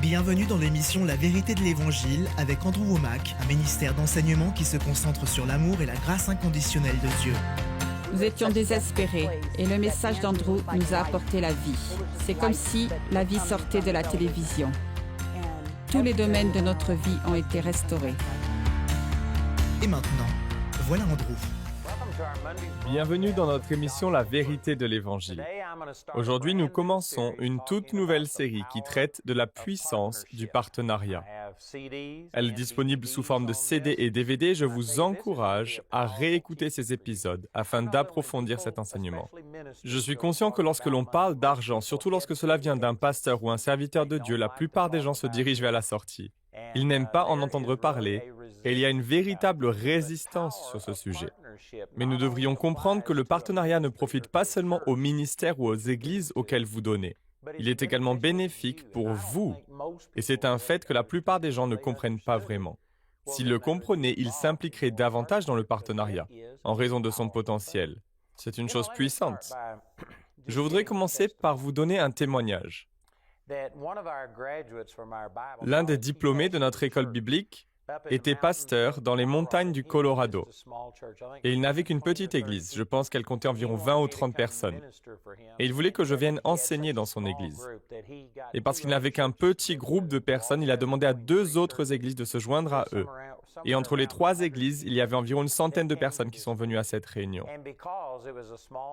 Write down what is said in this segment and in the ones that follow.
Bienvenue dans l'émission La vérité de l'Évangile avec Andrew Womack, un ministère d'enseignement qui se concentre sur l'amour et la grâce inconditionnelle de Dieu. Nous étions désespérés et le message d'Andrew nous a apporté la vie. C'est comme si la vie sortait de la télévision. Tous les domaines de notre vie ont été restaurés. Et maintenant, voilà Andrew. Bienvenue dans notre émission La vérité de l'Évangile. Aujourd'hui, nous commençons une toute nouvelle série qui traite de la puissance du partenariat. Elle est disponible sous forme de CD et DVD. Je vous encourage à réécouter ces épisodes afin d'approfondir cet enseignement. Je suis conscient que lorsque l'on parle d'argent, surtout lorsque cela vient d'un pasteur ou un serviteur de Dieu, la plupart des gens se dirigent vers la sortie. Ils n'aiment pas en entendre parler et il y a une véritable résistance sur ce sujet. Mais nous devrions comprendre que le partenariat ne profite pas seulement aux ministères ou aux églises auxquelles vous donnez. Il est également bénéfique pour vous. Et c'est un fait que la plupart des gens ne comprennent pas vraiment. S'ils le comprenaient, ils s'impliqueraient davantage dans le partenariat, en raison de son potentiel. C'est une chose puissante. Je voudrais commencer par vous donner un témoignage. L'un des diplômés de notre école biblique était pasteur dans les montagnes du Colorado. Et il n'avait qu'une petite église. Je pense qu'elle comptait environ 20 ou 30 personnes. Et il voulait que je vienne enseigner dans son église. Et parce qu'il n'avait qu'un petit groupe de personnes, il a demandé à 2 autres églises de se joindre à eux. Et entre les 3 églises, il y avait environ une centaine de personnes qui sont venues à cette réunion.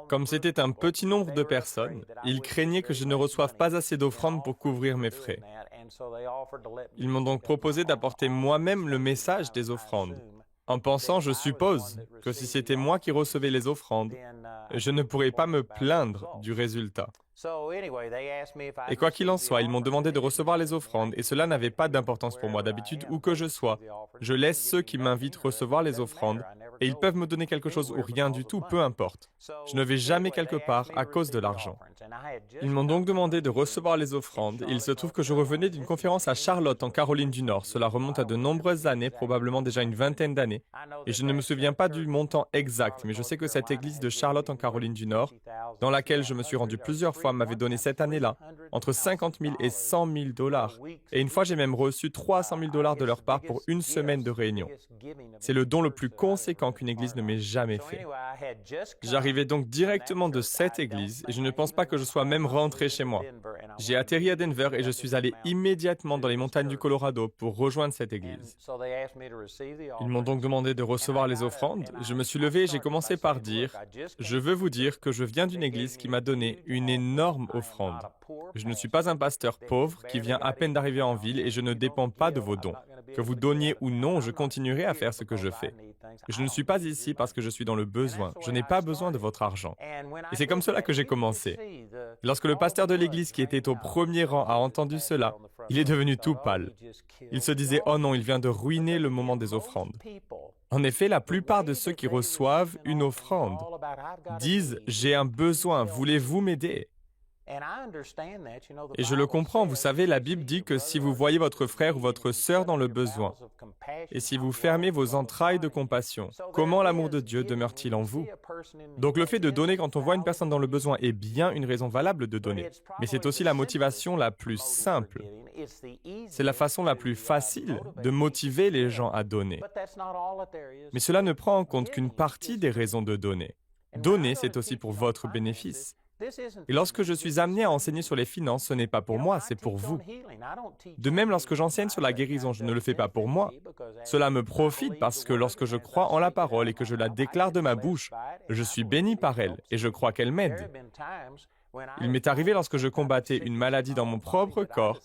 Comme c'était un petit nombre de personnes, ils craignaient que je ne reçoive pas assez d'offrandes pour couvrir mes frais. Ils m'ont donc proposé d'apporter moi-même le message des offrandes, en pensant, je suppose, que si c'était moi qui recevais les offrandes, je ne pourrais pas me plaindre du résultat. Et quoi qu'il en soit, ils m'ont demandé de recevoir les offrandes et cela n'avait pas d'importance pour moi. D'habitude, où que je sois, je laisse ceux qui m'invitent recevoir les offrandes et ils peuvent me donner quelque chose ou rien du tout, peu importe. Je ne vais jamais quelque part à cause de l'argent. Ils m'ont donc demandé de recevoir les offrandes et il se trouve que je revenais d'une conférence à Charlotte, en Caroline du Nord. Cela remonte à de nombreuses années, probablement déjà une vingtaine d'années. Et je ne me souviens pas du montant exact, mais je sais que cette église de Charlotte, en Caroline du Nord, dans laquelle je me suis rendu plusieurs fois, m'avait donné cette année-là entre 50 000 et 100 000 dollars. Et une fois, j'ai même reçu 300 000 dollars de leur part pour une semaine de réunion. C'est le don le plus conséquent qu'une église ne m'ait jamais fait. J'arrivais donc directement de cette église et je ne pense pas que je sois même rentré chez moi. J'ai atterri à Denver et je suis allé immédiatement dans les montagnes du Colorado pour rejoindre cette église. Ils m'ont donc demandé de recevoir les offrandes. Je me suis levé et j'ai commencé par dire « Je veux vous dire que je viens d'une église qui m'a donné une énorme offrande. Je ne suis pas un pasteur pauvre qui vient à peine d'arriver en ville et je ne dépends pas de vos dons. Que vous donniez ou non, je continuerai à faire ce que je fais. Je ne suis pas ici parce que je suis dans le besoin. Je n'ai pas besoin de votre argent. » Et c'est comme cela que j'ai commencé. Lorsque le pasteur de l'église qui était au premier rang a entendu cela, il est devenu tout pâle. Il se disait « Oh non, il vient de ruiner le moment des offrandes. » En effet, la plupart de ceux qui reçoivent une offrande disent « J'ai un besoin, voulez-vous m'aider ?» Et je le comprends, vous savez, la Bible dit que si vous voyez votre frère ou votre sœur dans le besoin, et si vous fermez vos entrailles de compassion, comment l'amour de Dieu demeure-t-il en vous? Donc le fait de donner quand on voit une personne dans le besoin est bien une raison valable de donner, mais c'est aussi la motivation la plus simple. C'est la façon la plus facile de motiver les gens à donner. Mais cela ne prend en compte qu'une partie des raisons de donner. Donner, c'est aussi pour votre bénéfice. Et lorsque je suis amené à enseigner sur les finances, ce n'est pas pour moi, c'est pour vous. De même, lorsque j'enseigne sur la guérison, je ne le fais pas pour moi. Cela me profite parce que lorsque je crois en la parole et que je la déclare de ma bouche, je suis béni par elle et je crois qu'elle m'aide. Il m'est arrivé lorsque je combattais une maladie dans mon propre corps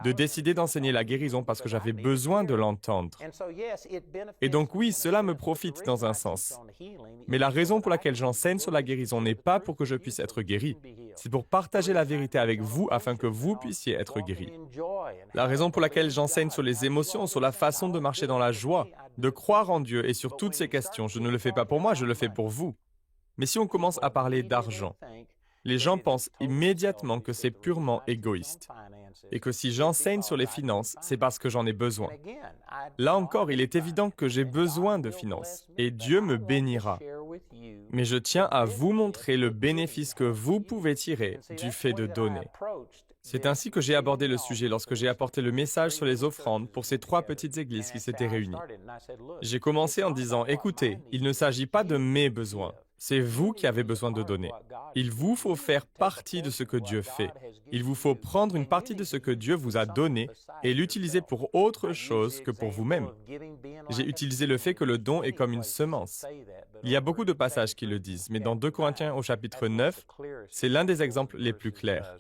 de décider d'enseigner la guérison parce que j'avais besoin de l'entendre. Et donc oui, cela me profite dans un sens. Mais la raison pour laquelle j'enseigne sur la guérison n'est pas pour que je puisse être guéri. C'est pour partager la vérité avec vous afin que vous puissiez être guéri. La raison pour laquelle j'enseigne sur les émotions, sur la façon de marcher dans la joie, de croire en Dieu et sur toutes ces questions, je ne le fais pas pour moi, je le fais pour vous. Mais si on commence à parler d'argent, les gens pensent immédiatement que c'est purement égoïste et que si j'enseigne sur les finances, c'est parce que j'en ai besoin. Là encore, il est évident que j'ai besoin de finances et Dieu me bénira. Mais je tiens à vous montrer le bénéfice que vous pouvez tirer du fait de donner. C'est ainsi que j'ai abordé le sujet lorsque j'ai apporté le message sur les offrandes pour ces 3 petites églises qui s'étaient réunies. J'ai commencé en disant, écoutez, il ne s'agit pas de mes besoins. C'est vous qui avez besoin de donner. Il vous faut faire partie de ce que Dieu fait. Il vous faut prendre une partie de ce que Dieu vous a donné et l'utiliser pour autre chose que pour vous-même. J'ai utilisé le fait que le don est comme une semence. Il y a beaucoup de passages qui le disent, mais dans 2 Corinthiens au chapitre 9, c'est l'un des exemples les plus clairs.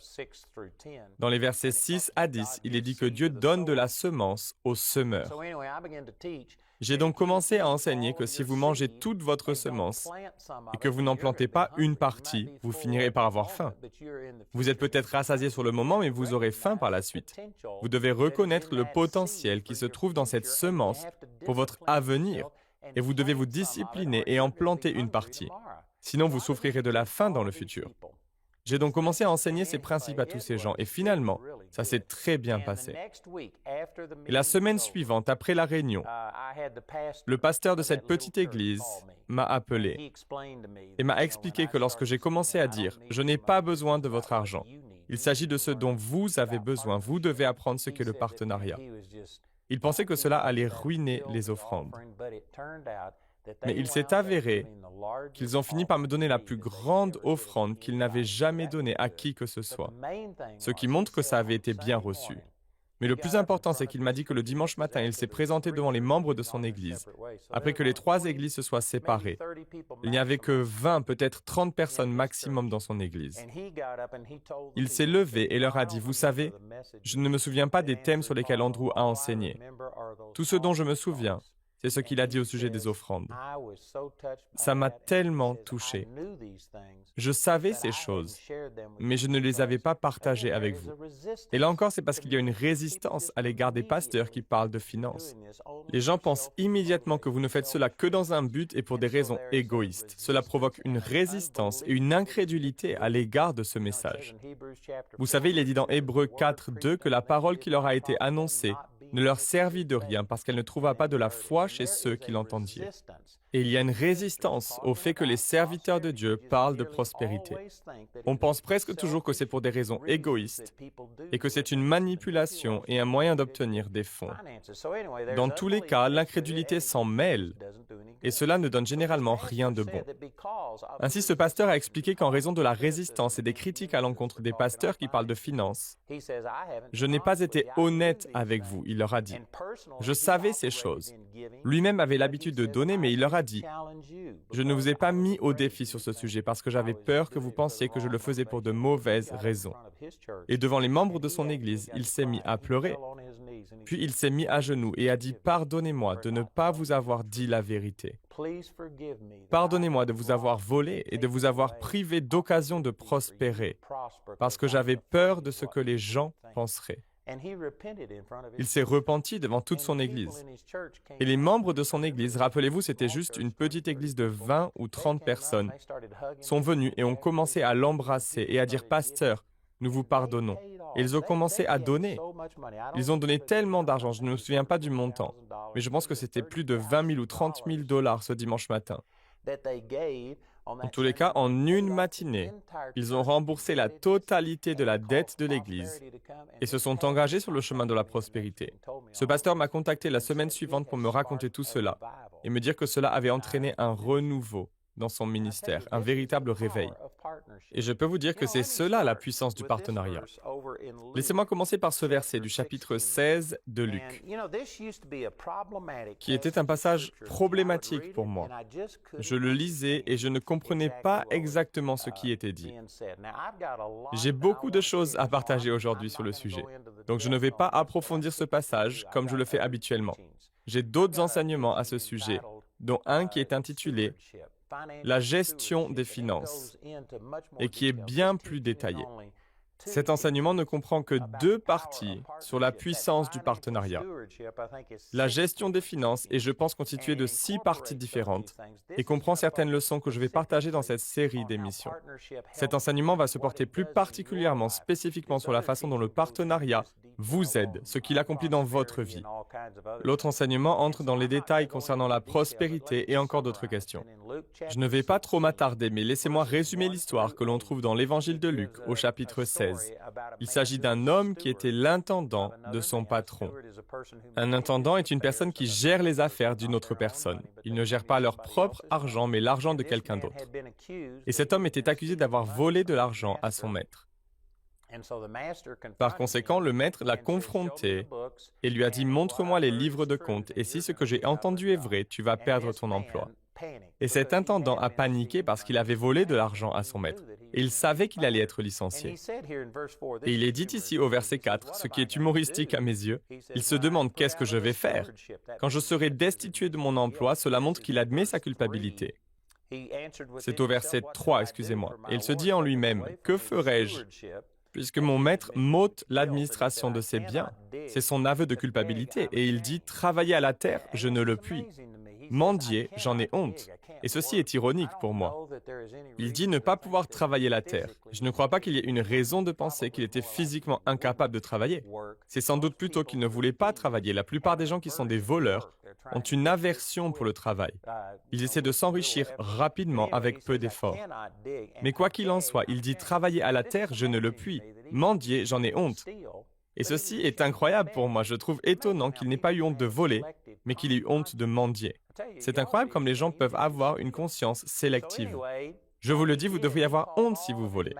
Dans les versets 6 à 10, il est dit que Dieu donne de la semence au semeur. J'ai donc commencé à enseigner que si vous mangez toute votre semence et que vous n'en plantez pas une partie, vous finirez par avoir faim. Vous êtes peut-être rassasié sur le moment, mais vous aurez faim par la suite. Vous devez reconnaître le potentiel qui se trouve dans cette semence pour votre avenir et vous devez vous discipliner et en planter une partie. Sinon, vous souffrirez de la faim dans le futur. J'ai donc commencé à enseigner ces principes à tous ces gens et finalement, ça s'est très bien passé. Et la semaine suivante, après la réunion, le pasteur de cette petite église m'a appelé et m'a expliqué que lorsque j'ai commencé à dire « Je n'ai pas besoin de votre argent, il s'agit de ce dont vous avez besoin, vous devez apprendre ce qu'est le partenariat », il pensait que cela allait ruiner les offrandes. Mais il s'est avéré qu'ils ont fini par me donner la plus grande offrande qu'ils n'avaient jamais donnée à qui que ce soit, ce qui montre que ça avait été bien reçu. Mais le plus important, c'est qu'il m'a dit que le dimanche matin, il s'est présenté devant les membres de son église, après que les 3 églises se soient séparées. Il n'y avait que 20, peut-être 30 personnes maximum dans son église. Il s'est levé et leur a dit, « Vous savez, je ne me souviens pas des thèmes sur lesquels Andrew a enseigné. Tout ce dont je me souviens, c'est ce qu'il a dit au sujet des offrandes. Ça m'a tellement touché. Je savais ces choses, mais je ne les avais pas partagées avec vous. Et là encore, c'est parce qu'il y a une résistance à l'égard des pasteurs qui parlent de finances. Les gens pensent immédiatement que vous ne faites cela que dans un but et pour des raisons égoïstes. Cela provoque une résistance et une incrédulité à l'égard de ce message. Vous savez, il est dit dans Hébreux 4:2 que la parole qui leur a été annoncée ne leur servit de rien parce qu'elle ne trouva pas de la foi chez ceux qui l'entendirent. Et il y a une résistance au fait que les serviteurs de Dieu parlent de prospérité. On pense presque toujours que c'est pour des raisons égoïstes et que c'est une manipulation et un moyen d'obtenir des fonds. Dans tous les cas, l'incrédulité s'en mêle et cela ne donne généralement rien de bon. Ainsi, ce pasteur a expliqué qu'en raison de la résistance et des critiques à l'encontre des pasteurs qui parlent de finances, je n'ai pas été honnête avec vous, il leur a dit. Je savais ces choses. Lui-même avait l'habitude de donner, mais il leur a dit, je ne vous ai pas mis au défi sur ce sujet parce que j'avais peur que vous pensiez que je le faisais pour de mauvaises raisons. Et devant les membres de son Église, il s'est mis à pleurer. Puis il s'est mis à genoux et a dit, pardonnez-moi de ne pas vous avoir dit la vérité. Pardonnez-moi de vous avoir volé et de vous avoir privé d'occasion de prospérer, parce que j'avais peur de ce que les gens penseraient. Il s'est repenti devant toute son Église. Et les membres de son Église, rappelez-vous, c'était juste une petite église de 20 ou 30 personnes, sont venus et ont commencé à l'embrasser et à dire, « Pasteur, nous vous pardonnons. » Et ils ont commencé à donner. Ils ont donné tellement d'argent, je ne me souviens pas du montant, mais je pense que c'était plus de 20 000 ou 30 000 $ ce dimanche matin. En tous les cas, en une matinée, ils ont remboursé la totalité de la dette de l'Église et se sont engagés sur le chemin de la prospérité. Ce pasteur m'a contacté la semaine suivante pour me raconter tout cela et me dire que cela avait entraîné un renouveau dans son ministère, un véritable réveil. Et je peux vous dire que c'est cela la puissance du partenariat. Laissez-moi commencer par ce verset du chapitre 16 de Luc, qui était un passage problématique pour moi. Je le lisais et je ne comprenais pas exactement ce qui était dit. J'ai beaucoup de choses à partager aujourd'hui sur le sujet, donc je ne vais pas approfondir ce passage comme je le fais habituellement. J'ai d'autres enseignements à ce sujet, dont un qui est intitulé la gestion des finances, et qui est bien plus détaillé. Cet enseignement ne comprend que 2 parties sur la puissance du partenariat. La gestion des finances est, je pense, constituée de 6 parties différentes et comprend certaines leçons que je vais partager dans cette série d'émissions. Cet enseignement va se porter plus particulièrement, spécifiquement sur la façon dont le partenariat vous aide, ce qu'il accomplit dans votre vie. L'autre enseignement entre dans les détails concernant la prospérité et encore d'autres questions. Je ne vais pas trop m'attarder, mais laissez-moi résumer l'histoire que l'on trouve dans l'évangile de Luc au chapitre 16. Il s'agit d'un homme qui était l'intendant de son patron. Un intendant est une personne qui gère les affaires d'une autre personne. Il ne gère pas leur propre argent, mais l'argent de quelqu'un d'autre. Et cet homme était accusé d'avoir volé de l'argent à son maître. Par conséquent, le maître l'a confronté et lui a dit « Montre-moi les livres de compte, et si ce que j'ai entendu est vrai, tu vas perdre ton emploi. » Et cet intendant a paniqué parce qu'il avait volé de l'argent à son maître. Et il savait qu'il allait être licencié. Et il est dit ici au verset 4, ce qui est humoristique à mes yeux, il se demande « Qu'est-ce que je vais faire ?» Quand je serai destitué de mon emploi, cela montre qu'il admet sa culpabilité. C'est au verset 3, excusez-moi. Et il se dit en lui-même « Que ferai-je ? Puisque mon maître m'ôte l'administration de ses biens. » C'est son aveu de culpabilité. Et il dit « Travailler à la terre, je ne le puis. Mendier, j'en ai honte. » Et ceci est ironique pour moi. Il dit ne pas pouvoir travailler la terre. Je ne crois pas qu'il y ait une raison de penser qu'il était physiquement incapable de travailler. C'est sans doute plutôt qu'il ne voulait pas travailler. La plupart des gens qui sont des voleurs ont une aversion pour le travail. Ils essaient de s'enrichir rapidement avec peu d'efforts. Mais quoi qu'il en soit, il dit travailler à la terre, je ne le puis. Mendier, j'en ai honte. Et ceci est incroyable pour moi. Je trouve étonnant qu'il n'ait pas eu honte de voler, mais qu'il ait eu honte de mendier. C'est incroyable comme les gens peuvent avoir une conscience sélective. Je vous le dis, vous devriez avoir honte si vous volez.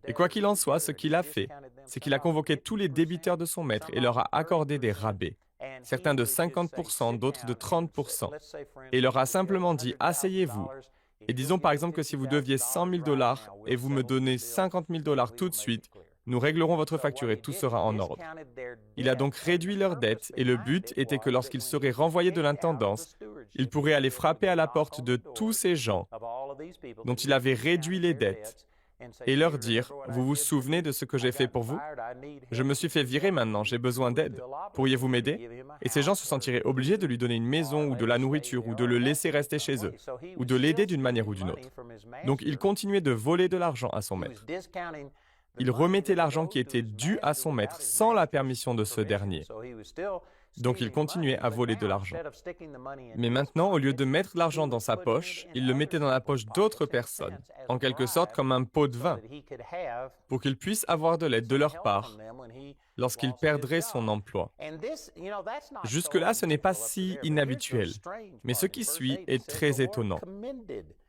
Et quoi qu'il en soit, ce qu'il a fait, c'est qu'il a convoqué tous les débiteurs de son maître et leur a accordé des rabais. Certains de 50%, d'autres de 30%. Et leur a simplement dit, asseyez-vous. Et disons par exemple que si vous deviez 100 000 $ et vous me donnez 50 000 $ tout de suite, nous réglerons votre facture et tout sera en ordre. Il a donc réduit leurs dettes et le but était que lorsqu'ils seraient renvoyés de l'intendance, il pourrait aller frapper à la porte de tous ces gens dont il avait réduit les dettes et leur dire « Vous vous souvenez de ce que j'ai fait pour vous? Je me suis fait virer maintenant, j'ai besoin d'aide. Pourriez-vous m'aider ?» Et ces gens se sentiraient obligés de lui donner une maison ou de la nourriture ou de le laisser rester chez eux ou de l'aider d'une manière ou d'une autre. Donc il continuait de voler de l'argent à son maître. Il remettait l'argent qui était dû à son maître sans la permission de ce dernier. Donc il continuait à voler de l'argent. Mais maintenant, au lieu de mettre l'argent dans sa poche, il le mettait dans la poche d'autres personnes, en quelque sorte comme un pot de vin, pour qu'il puisse avoir de l'aide de leur part lorsqu'il perdrait son emploi. Jusque-là, ce n'est pas si inhabituel, mais ce qui suit est très étonnant.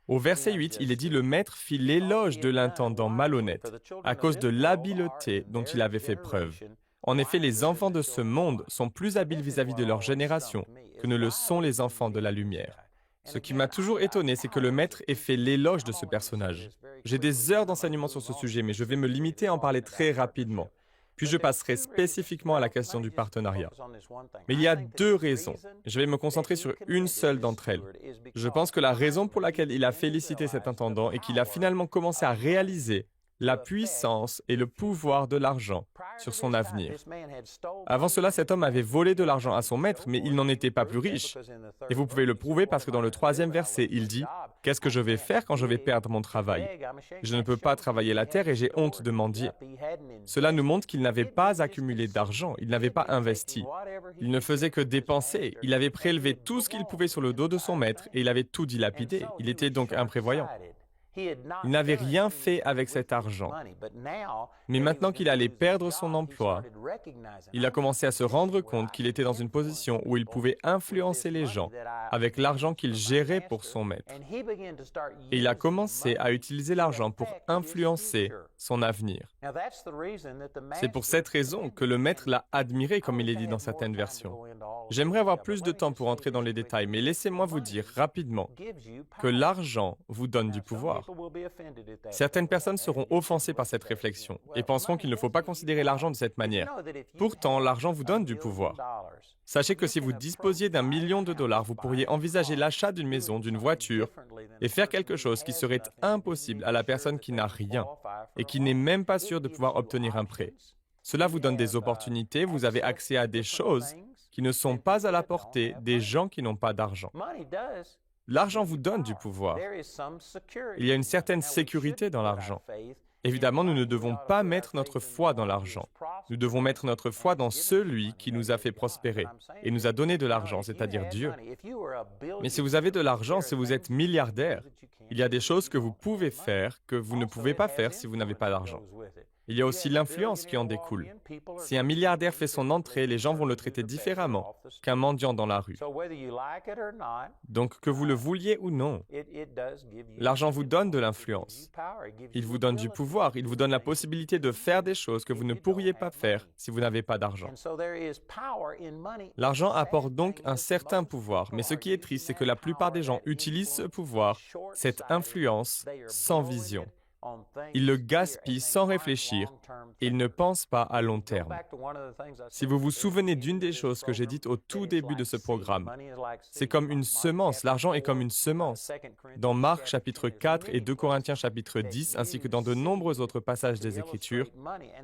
Au verset 8, il est dit « Le maître fit l'éloge de l'intendant malhonnête à cause de l'habileté dont il avait fait preuve. En effet, les enfants de ce monde sont plus habiles vis-à-vis de leur génération que ne le sont les enfants de la lumière. » Ce qui m'a toujours étonné, c'est que le maître ait fait l'éloge de ce personnage. J'ai des heures d'enseignement sur ce sujet, mais je vais me limiter à en parler très rapidement. Puis je passerai spécifiquement à la question du partenariat. Mais il y a deux raisons. Je vais me concentrer sur une seule d'entre elles. Je pense que la raison pour laquelle il a félicité cet intendant est qu'il a finalement commencé à réaliser la puissance et le pouvoir de l'argent sur son avenir. Avant cela, cet homme avait volé de l'argent à son maître, mais il n'en était pas plus riche. Et vous pouvez le prouver parce que dans le 3e verset, il dit « Qu'est-ce que je vais faire quand je vais perdre mon travail? Je ne peux pas travailler la terre et j'ai honte de mendier. » Cela nous montre qu'il n'avait pas accumulé d'argent, il n'avait pas investi. Il ne faisait que dépenser. Il avait prélevé tout ce qu'il pouvait sur le dos de son maître et il avait tout dilapidé. Il était donc imprévoyant. Il n'avait rien fait avec cet argent. Mais maintenant qu'il allait perdre son emploi, il a commencé à se rendre compte qu'il était dans une position où il pouvait influencer les gens avec l'argent qu'il gérait pour son maître. Et il a commencé à utiliser l'argent pour influencer son avenir. C'est pour cette raison que le maître l'a admiré, comme il est dit dans certaines versions. J'aimerais avoir plus de temps pour entrer dans les détails, mais laissez-moi vous dire rapidement que l'argent vous donne du pouvoir. Certaines personnes seront offensées par cette réflexion et penseront qu'il ne faut pas considérer l'argent de cette manière. Pourtant, l'argent vous donne du pouvoir. Sachez que si vous disposiez d'1 million de $, vous pourriez envisager l'achat d'une maison, d'une voiture et faire quelque chose qui serait impossible à la personne qui n'a rien et qui n'est même pas sûre de pouvoir obtenir un prêt. Cela vous donne des opportunités, vous avez accès à des choses qui ne sont pas à la portée des gens qui n'ont pas d'argent. L'argent vous donne du pouvoir. Il y a une certaine sécurité dans l'argent. Évidemment, nous ne devons pas mettre notre foi dans l'argent. Nous devons mettre notre foi dans celui qui nous a fait prospérer et nous a donné de l'argent, c'est-à-dire Dieu. Mais si vous avez de l'argent, si vous êtes milliardaire, il y a des choses que vous pouvez faire que vous ne pouvez pas faire si vous n'avez pas d'argent. Il y a aussi l'influence qui en découle. Si un milliardaire fait son entrée, les gens vont le traiter différemment qu'un mendiant dans la rue. Donc, que vous le vouliez ou non, l'argent vous donne de l'influence. Il vous donne du pouvoir, il vous donne la possibilité de faire des choses que vous ne pourriez pas faire si vous n'avez pas d'argent. L'argent apporte donc un certain pouvoir, mais ce qui est triste, c'est que la plupart des gens utilisent ce pouvoir, cette influence, sans vision. Ils le gaspillent sans réfléchir et ils ne pensent pas à long terme. Si vous vous souvenez d'une des choses que j'ai dites au tout début de ce programme, c'est comme une semence, l'argent est comme une semence. Dans Marc chapitre 4 et 2 Corinthiens chapitre 10, ainsi que dans de nombreux autres passages des Écritures,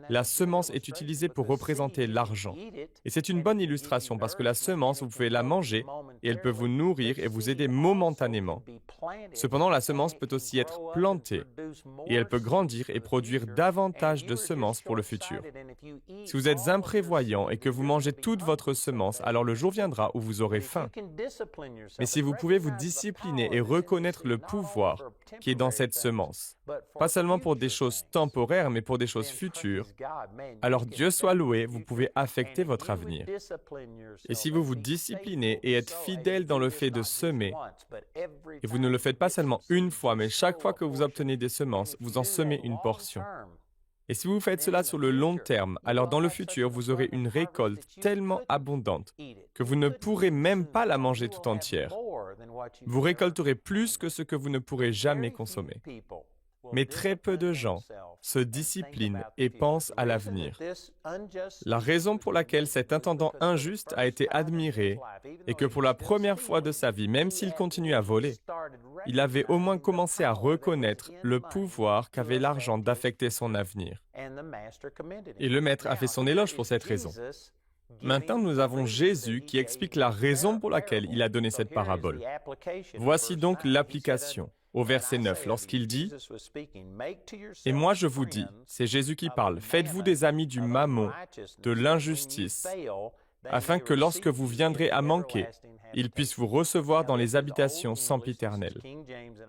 la semence est utilisée pour représenter l'argent. Et c'est une bonne illustration parce que la semence, vous pouvez la manger et elle peut vous nourrir et vous aider momentanément. Cependant, la semence peut aussi être plantée et elle peut grandir et produire davantage de semences pour le futur. Si vous êtes imprévoyant et que vous mangez toute votre semence, alors le jour viendra où vous aurez faim. Mais si vous pouvez vous discipliner et reconnaître le pouvoir qui est dans cette semence, pas seulement pour des choses temporaires, mais pour des choses futures, alors Dieu soit loué, vous pouvez affecter votre avenir. Et si vous vous disciplinez et êtes fidèle dans le fait de semer, et vous ne le faites pas seulement une fois, mais chaque fois que vous obtenez des semences, vous en semez une portion. Et si vous faites cela sur le long terme, alors dans le futur, vous aurez une récolte tellement abondante que vous ne pourrez même pas la manger tout entière. Vous récolterez plus que ce que vous ne pourrez jamais consommer. Mais très peu de gens se disciplinent et pensent à l'avenir. La raison pour laquelle cet intendant injuste a été admiré est que pour la première fois de sa vie, même s'il continue à voler, il avait au moins commencé à reconnaître le pouvoir qu'avait l'argent d'affecter son avenir. Et le maître a fait son éloge pour cette raison. Maintenant, nous avons Jésus qui explique la raison pour laquelle il a donné cette parabole. Voici donc l'application. Au verset 9, lorsqu'il dit « Et moi je vous dis, c'est Jésus qui parle, faites-vous des amis du mammon, de l'injustice, afin que lorsque vous viendrez à manquer, ils puissent vous recevoir dans les habitations sempiternelles. »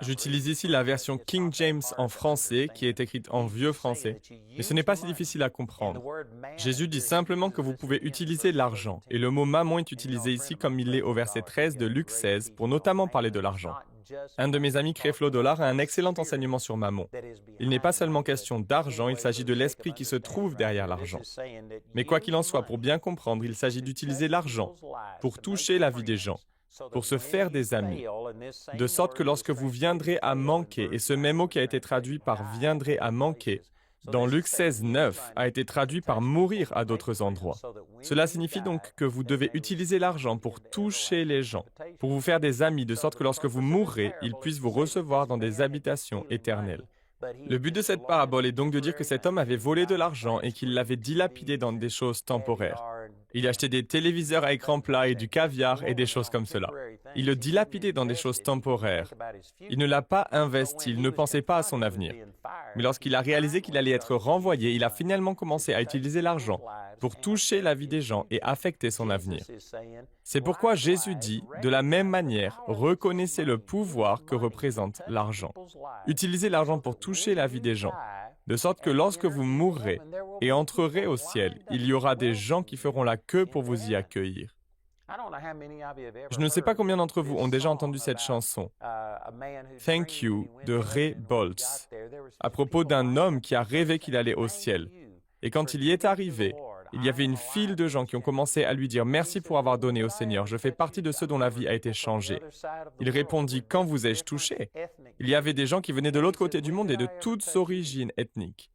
J'utilise ici la version King James en français, qui est écrite en vieux français, mais ce n'est pas si difficile à comprendre. Jésus dit simplement que vous pouvez utiliser l'argent, et le mot mammon est utilisé ici comme il l'est au verset 13 de Luc 16, pour notamment parler de l'argent. Un de mes amis, Creflo Dollar, a un excellent enseignement sur Mammon. Il n'est pas seulement question d'argent, il s'agit de l'esprit qui se trouve derrière l'argent. Mais quoi qu'il en soit, pour bien comprendre, il s'agit d'utiliser l'argent pour toucher la vie des gens, pour se faire des amis, de sorte que lorsque vous viendrez à manquer, et ce même mot qui a été traduit par « viendrez à manquer », dans Luc 16, 9, a été traduit par « mourir » à d'autres endroits. Cela signifie donc que vous devez utiliser l'argent pour toucher les gens, pour vous faire des amis, de sorte que lorsque vous mourrez, ils puissent vous recevoir dans des habitations éternelles. Le but de cette parabole est donc de dire que cet homme avait volé de l'argent et qu'il l'avait dilapidé dans des choses temporaires. Il achetait des téléviseurs à écran plat et du caviar et des choses comme cela. Il le dilapidait dans des choses temporaires. Il ne l'a pas investi, il ne pensait pas à son avenir. Mais lorsqu'il a réalisé qu'il allait être renvoyé, il a finalement commencé à utiliser l'argent pour toucher la vie des gens et affecter son avenir. C'est pourquoi Jésus dit, de la même manière, reconnaissez le pouvoir que représente l'argent. Utilisez l'argent pour toucher la vie des gens, de sorte que lorsque vous mourrez et entrerez au ciel, il y aura des gens qui feront la queue pour vous y accueillir. Je ne sais pas combien d'entre vous ont déjà entendu cette chanson, Thank You, de Ray Boltz, à propos d'un homme qui a rêvé qu'il allait au ciel. Et quand il y est arrivé, il y avait une file de gens qui ont commencé à lui dire « Merci pour avoir donné au Seigneur, je fais partie de ceux dont la vie a été changée. » Il répondit « Quand vous ai-je touché ?» Il y avait des gens qui venaient de l'autre côté du monde et de toutes origines ethniques.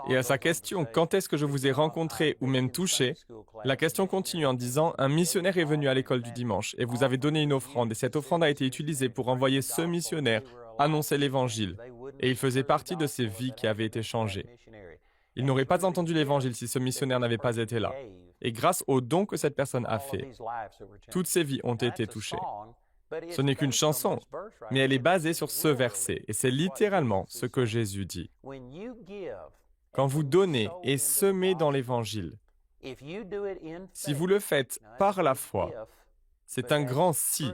Et à sa question « Quand est-ce que je vous ai rencontré ou même touché ?» la question continue en disant « Un missionnaire est venu à l'école du dimanche et vous avez donné une offrande et cette offrande a été utilisée pour envoyer ce missionnaire annoncer l'Évangile. Et il faisait partie de ces vies qui avaient été changées. Il n'aurait pas entendu l'Évangile si ce missionnaire n'avait pas été là. Et grâce au don que cette personne a fait, toutes ces vies ont été touchées. Ce n'est qu'une chanson, mais elle est basée sur ce verset, et c'est littéralement ce que Jésus dit. Quand vous donnez et semez dans l'Évangile, si vous le faites par la foi, c'est un grand si.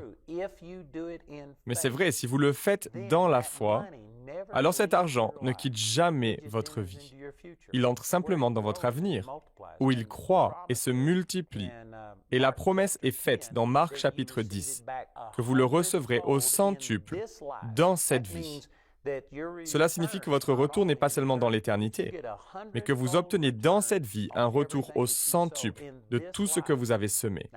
Mais c'est vrai, si vous le faites dans la foi, alors cet argent ne quitte jamais votre vie. Il entre simplement dans votre avenir, où il croît et se multiplie. Et la promesse est faite dans Marc chapitre 10, que vous le recevrez au centuple dans cette vie. Cela signifie que votre retour n'est pas seulement dans l'éternité, mais que vous obtenez dans cette vie un retour au centuple de tout ce que vous avez semé.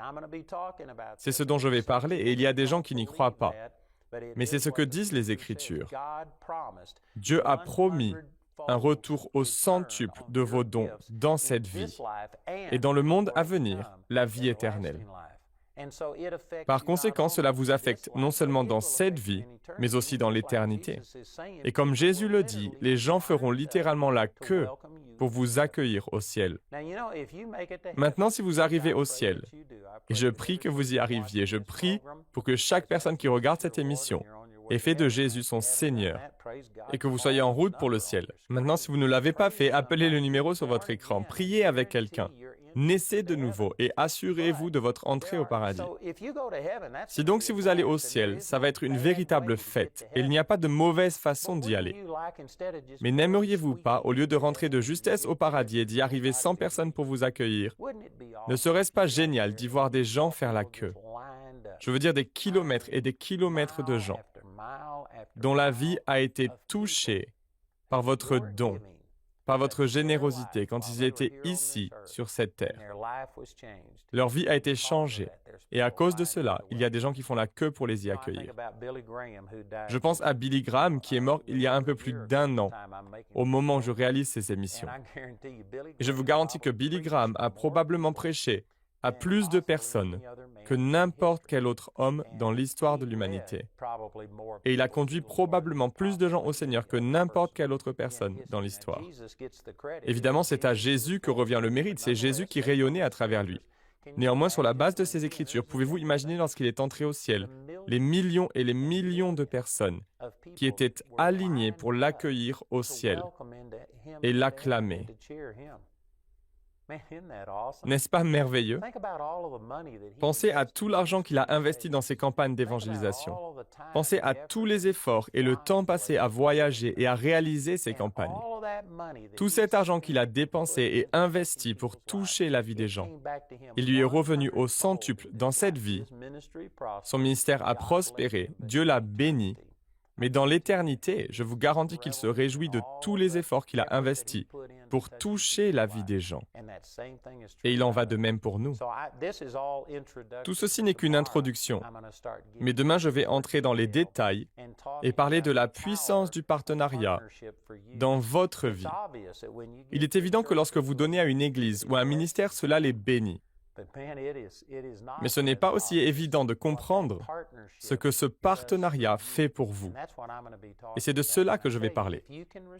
C'est ce dont je vais parler, et il y a des gens qui n'y croient pas. Mais c'est ce que disent les Écritures. Dieu a promis un retour au centuple de vos dons dans cette vie et dans le monde à venir, la vie éternelle. Par conséquent, cela vous affecte non seulement dans cette vie, mais aussi dans l'éternité. Et comme Jésus le dit, les gens feront littéralement la queue pour vous accueillir au ciel. Maintenant, si vous arrivez au ciel, et je prie que vous y arriviez, je prie pour que chaque personne qui regarde cette émission ait fait de Jésus son Seigneur, et que vous soyez en route pour le ciel. Maintenant, si vous ne l'avez pas fait, appelez le numéro sur votre écran, priez avec quelqu'un. Naissez de nouveau et assurez-vous de votre entrée au paradis. Si vous allez au ciel, ça va être une véritable fête et il n'y a pas de mauvaise façon d'y aller. Mais n'aimeriez-vous pas, au lieu de rentrer de justesse au paradis et d'y arriver 100 personnes pour vous accueillir, ne serait-ce pas génial d'y voir des gens faire la queue? Je veux dire des kilomètres et des kilomètres de gens dont la vie a été touchée par votre don, par votre générosité quand ils étaient ici, sur cette terre. Leur vie a été changée. Et à cause de cela, il y a des gens qui font la queue pour les y accueillir. Je pense à Billy Graham qui est mort il y a un peu plus d'1 an, au moment où je réalise ces émissions. Et je vous garantis que Billy Graham a probablement prêché à plus de personnes que n'importe quel autre homme dans l'histoire de l'humanité. Et il a conduit probablement plus de gens au Seigneur que n'importe quelle autre personne dans l'histoire. Évidemment, c'est à Jésus que revient le mérite, c'est Jésus qui rayonnait à travers lui. Néanmoins, sur la base de ces Écritures, pouvez-vous imaginer lorsqu'il est entré au ciel, les millions et les millions de personnes qui étaient alignées pour l'accueillir au ciel et l'acclamer? N'est-ce pas merveilleux? Pensez à tout l'argent qu'il a investi dans ses campagnes d'évangélisation. Pensez à tous les efforts et le temps passé à voyager et à réaliser ces campagnes. Tout cet argent qu'il a dépensé et investi pour toucher la vie des gens, il lui est revenu au centuple dans cette vie. Son ministère a prospéré, Dieu l'a béni. Mais dans l'éternité, je vous garantis qu'il se réjouit de tous les efforts qu'il a investis pour toucher la vie des gens. Et il en va de même pour nous. Tout ceci n'est qu'une introduction. Mais demain, je vais entrer dans les détails et parler de la puissance du partenariat dans votre vie. Il est évident que lorsque vous donnez à une église ou à un ministère, cela les bénit. Mais ce n'est pas aussi évident de comprendre ce que ce partenariat fait pour vous. Et c'est de cela que je vais parler.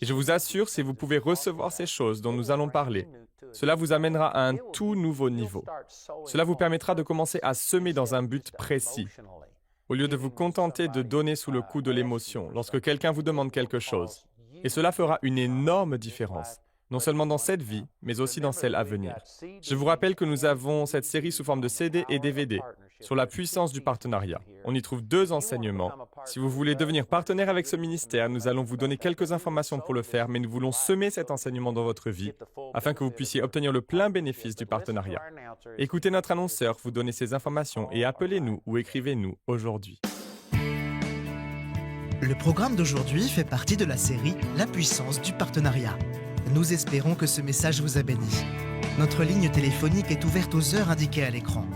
Et je vous assure, si vous pouvez recevoir ces choses dont nous allons parler, cela vous amènera à un tout nouveau niveau. Cela vous permettra de commencer à semer dans un but précis. Au lieu de vous contenter de donner sous le coup de l'émotion lorsque quelqu'un vous demande quelque chose. Et cela fera une énorme différence. Non seulement dans cette vie, mais aussi dans celle à venir. Je vous rappelle que nous avons cette série sous forme de CD et DVD sur la puissance du partenariat. On y trouve 2 enseignements. Si vous voulez devenir partenaire avec ce ministère, nous allons vous donner quelques informations pour le faire, mais nous voulons semer cet enseignement dans votre vie afin que vous puissiez obtenir le plein bénéfice du partenariat. Écoutez notre annonceur vous donner ces informations et appelez-nous ou écrivez-nous aujourd'hui. Le programme d'aujourd'hui fait partie de la série La puissance du partenariat. Nous espérons que ce message vous a béni. Notre ligne téléphonique est ouverte aux heures indiquées à l'écran.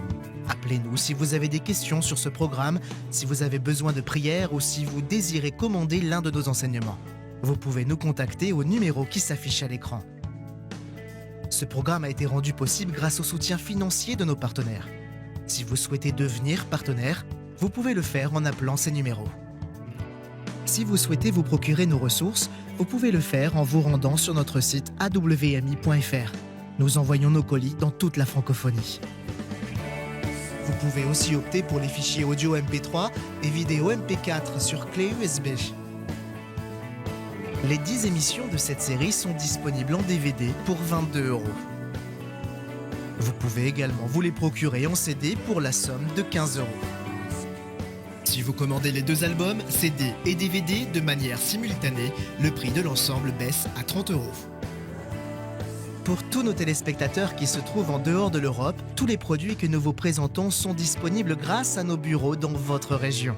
Appelez-nous si vous avez des questions sur ce programme, si vous avez besoin de prière ou si vous désirez commander l'un de nos enseignements. Vous pouvez nous contacter au numéro qui s'affiche à l'écran. Ce programme a été rendu possible grâce au soutien financier de nos partenaires. Si vous souhaitez devenir partenaire, vous pouvez le faire en appelant ces numéros. Si vous souhaitez vous procurer nos ressources, vous pouvez le faire en vous rendant sur notre site awmi.fr. Nous envoyons nos colis dans toute la francophonie. Vous pouvez aussi opter pour les fichiers audio MP3 et vidéo MP4 sur clé USB. Les 10 émissions de cette série sont disponibles en DVD pour 22 €. Vous pouvez également vous les procurer en CD pour la somme de 15 €. Si vous commandez les 2 albums, CD et DVD de manière simultanée, le prix de l'ensemble baisse à 30 €. Pour tous nos téléspectateurs qui se trouvent en dehors de l'Europe, tous les produits que nous vous présentons sont disponibles grâce à nos bureaux dans votre région.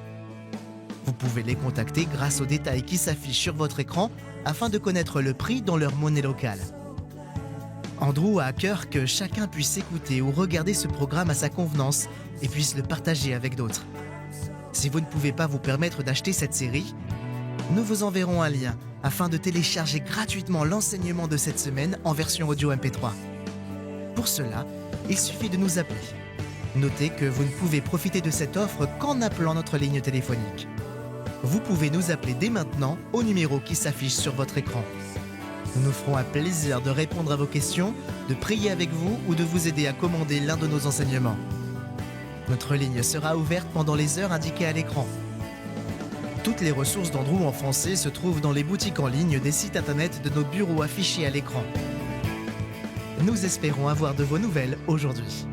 Vous pouvez les contacter grâce aux détails qui s'affichent sur votre écran afin de connaître le prix dans leur monnaie locale. Andrew a à cœur que chacun puisse écouter ou regarder ce programme à sa convenance et puisse le partager avec d'autres. Si vous ne pouvez pas vous permettre d'acheter cette série, nous vous enverrons un lien afin de télécharger gratuitement l'enseignement de cette semaine en version audio MP3. Pour cela, il suffit de nous appeler. Notez que vous ne pouvez profiter de cette offre qu'en appelant notre ligne téléphonique. Vous pouvez nous appeler dès maintenant au numéro qui s'affiche sur votre écran. Nous nous ferons un plaisir de répondre à vos questions, de prier avec vous ou de vous aider à commander l'un de nos enseignements. Notre ligne sera ouverte pendant les heures indiquées à l'écran. Toutes les ressources d'Andrew en français se trouvent dans les boutiques en ligne des sites internet de nos bureaux affichés à l'écran. Nous espérons avoir de vos nouvelles aujourd'hui.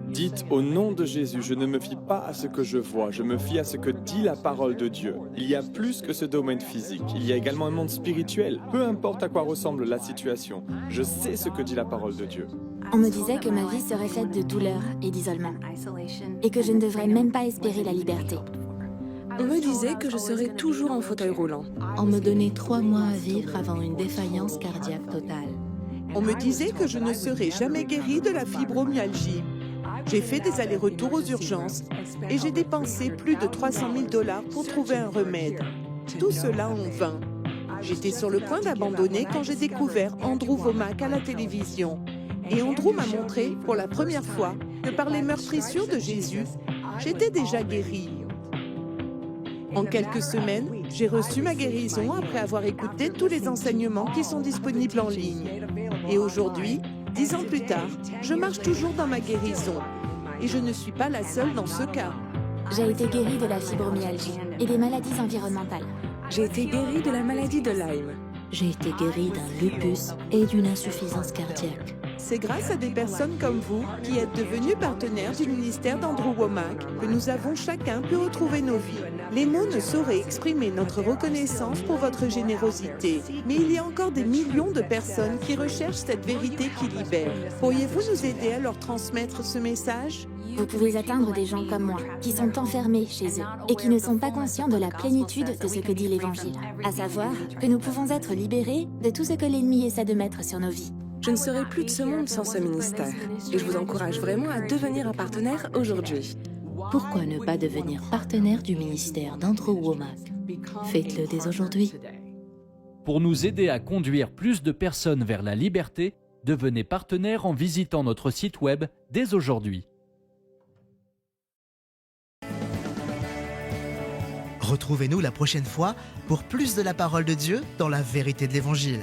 Dites au nom de Jésus, je ne me fie pas à ce que je vois, je me fie à ce que dit la parole de Dieu. Il y a plus que ce domaine physique, il y a également un monde spirituel. Peu importe à quoi ressemble la situation, je sais ce que dit la parole de Dieu. On me disait que ma vie serait faite de douleur et d'isolement, et que je ne devrais même pas espérer la liberté. On me disait que je serais toujours en fauteuil roulant. On me donnait 3 mois à vivre avant une défaillance cardiaque totale. On me disait que je ne serais jamais guérie de la fibromyalgie. J'ai fait des allers-retours aux urgences et j'ai dépensé plus de 300 000 $ pour trouver un remède. Tout cela en vain. J'étais sur le point d'abandonner quand j'ai découvert Andrew Wommack à la télévision. Et Andrew m'a montré pour la première fois que par les meurtrissures de Jésus, j'étais déjà guérie. En quelques semaines, j'ai reçu ma guérison après avoir écouté tous les enseignements qui sont disponibles en ligne. Et aujourd'hui, 10 ans plus tard, je marche toujours dans ma guérison. Et je ne suis pas la seule dans ce cas. J'ai été guérie de la fibromyalgie et des maladies environnementales. J'ai été guérie de la maladie de Lyme. J'ai été guérie d'un lupus et d'une insuffisance cardiaque. C'est grâce à des personnes comme vous qui êtes devenus partenaires du ministère d'Andrew Wommack que nous avons chacun pu retrouver nos vies. Les mots ne sauraient exprimer notre reconnaissance pour votre générosité, mais il y a encore des millions de personnes qui recherchent cette vérité qui libère. Pourriez-vous nous aider à leur transmettre ce message ? Vous pouvez atteindre des gens comme moi, qui sont enfermés chez eux et qui ne sont pas conscients de la plénitude de ce que dit l'Évangile, à savoir que nous pouvons être libérés de tout ce que l'ennemi essaie de mettre sur nos vies. Je ne serai plus de ce monde sans ce ministère. Et je vous encourage vraiment à devenir un partenaire aujourd'hui. Pourquoi ne pas devenir partenaire du ministère d'Andrew Wommack? Faites-le dès aujourd'hui. Pour nous aider à conduire plus de personnes vers la liberté, devenez partenaire en visitant notre site web dès aujourd'hui. Retrouvez-nous la prochaine fois pour plus de la parole de Dieu dans la vérité de l'Évangile.